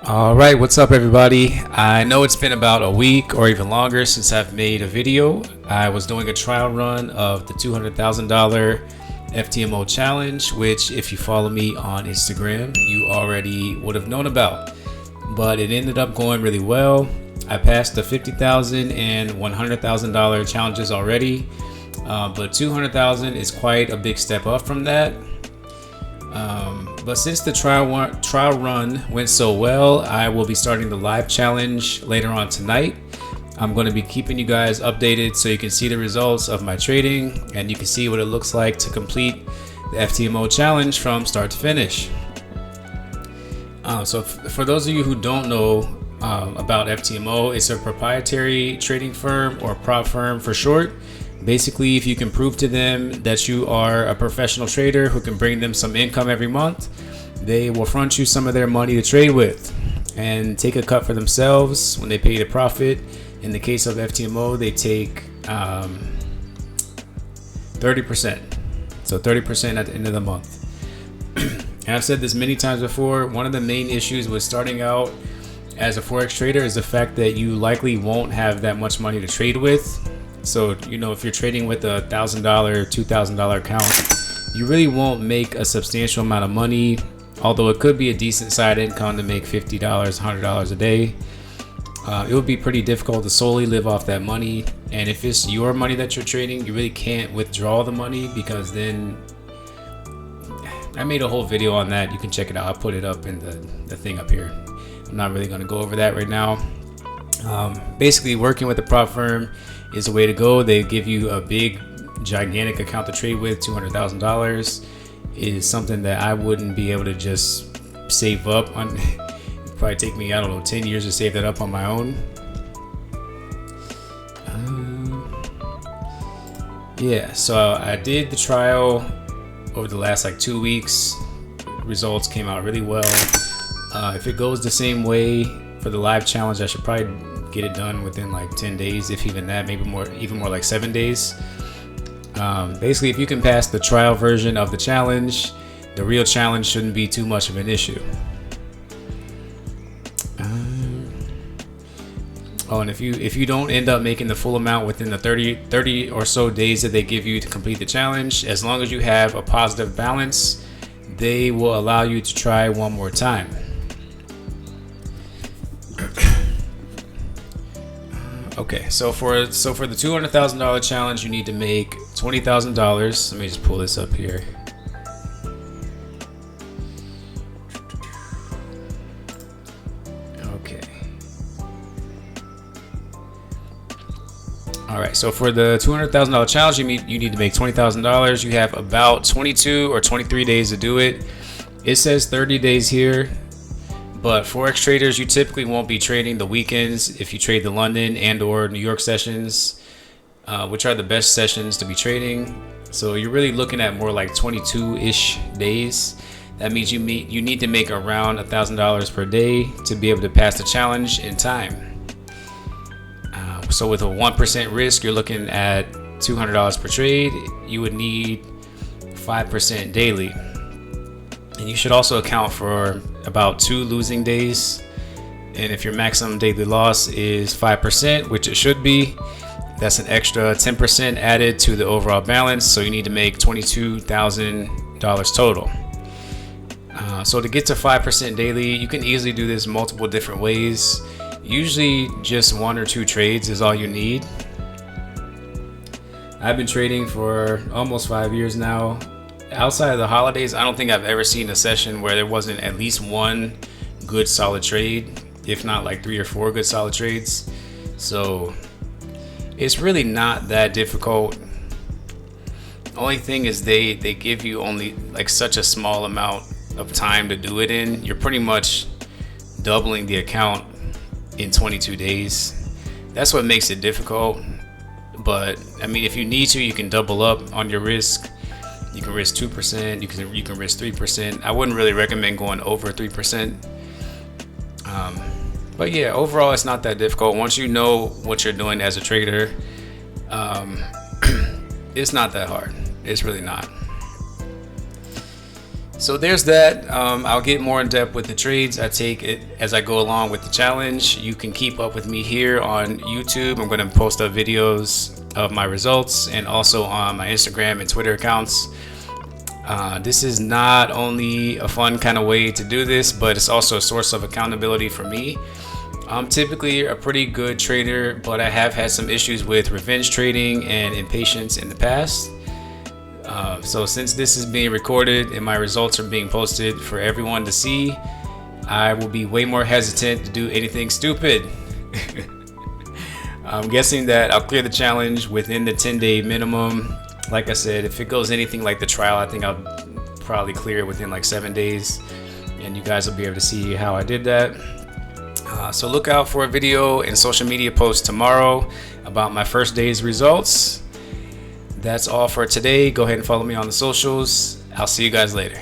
All right, what's up, everybody? I know it's been about a week or even longer since I've made a video. I was doing a trial run of the $200,000 FTMO challenge, which, if you follow me on Instagram, you already would have known about. But it ended up going really well. I passed the $50,000 and $100,000 challenges already, but $200,000 is quite a big step up from that. But since the trial run went so well, I will be starting the live challenge later on tonight. I'm going to be keeping you guys updated so you can see the results of my trading and you can see what it looks like to complete the FTMO challenge from start to finish. So for those of you who don't know about FTMO, it's a proprietary trading firm, or prop firm for short. Basically, if you can prove to them that you are a professional trader who can bring them some income every month, they will front you some of their money to trade with and take a cut for themselves when they pay the profit. In the case of FTMO, they take 30%. So 30% at the end of the month. And I've said this many times before, one of the main issues with starting out as a Forex trader is the fact that you likely won't have that much money to trade with. So, you know, if you're trading with a $1,000, $2,000 account, you really won't make a substantial amount of money, although it could be a decent side income to make $50, $100 a day. It would be pretty difficult to solely live off that money. And if it's your money that you're trading, you really can't withdraw the money, because then I made a whole video on that. You can check it out. I'll put it up in the thing up here. I'm not really going to go over that right now. Basically, working with a prop firm is a way to go. They give you a big, gigantic account to trade with. $200,000 is something that I wouldn't be able to just save up on. It'd probably take me, I don't know, 10 years to save that up on my own. Yeah, so I did the trial over the last 2 weeks. Results came out really well. If it goes the same way for the live challenge, I should probably get it done within 10 days, if even that, maybe more, even more like 7 days. Basically, if you can pass the trial version of the challenge, the real challenge shouldn't be too much of an issue. And if you don't end up making the full amount within the 30 or so days that they give you to complete the challenge, as long as you have a positive balance, they will allow you to try one more time. Okay, so for the $200,000 challenge, you need to make $20,000. Let me just pull this up here. Okay. All right, so for the $200,000 challenge, you need to make $20,000. You have about 22 or 23 days to do it. It says 30 days here. But Forex traders, you typically won't be trading the weekends if you trade the London and or New York sessions, which are the best sessions to be trading. So you're really looking at more like 22-ish days. That means you need to make around $1,000 per day to be able to pass the challenge in time. So with a 1% risk, you're looking at $200 per trade. You would need 5% daily. And you should also account for about 2 losing days. And if your maximum daily loss is 5%, which it should be, that's an extra 10% added to the overall balance. So you need to make $22,000 total. So to get to 5% daily, you can easily do this multiple different ways. Usually just 1 or 2 trades is all you need. I've been trading for almost 5 years now. Outside of the holidays, I don't think I've ever seen a session where there wasn't at least 1 good solid trade, if not 3 or 4 good solid trades. So it's really not that difficult. Only thing is they give you only such a small amount of time to do it in. You're pretty much doubling the account in 22 days. That's what makes it difficult. But I mean, if you need to, you can double up on your risk. You can risk 2%, you can risk 3%. I wouldn't really recommend going over 3%. But yeah, overall, it's not that difficult. Once you know what you're doing as a trader, it's not that hard. It's really not. So there's that. I'll get more in depth with the trades. I take it as I go along with the challenge. You can keep up with me here on YouTube. I'm going to post up videos of my results and also on my Instagram and Twitter accounts. This is not only a fun kind of way to do this, but it's also a source of accountability for me. I'm typically a pretty good trader, but I have had some issues with revenge trading and impatience in the past. So since this is being recorded and my results are being posted for everyone to see, I will be way more hesitant to do anything stupid. I'm guessing that I'll clear the challenge within the 10-day minimum. Like I said, if it goes anything like the trial, I think I'll probably clear it within like 7 days, and you guys will be able to see how I did that. So look out for a video and social media post tomorrow about my first day's results. That's all for today. Go ahead and follow me on the socials. I'll see you guys later.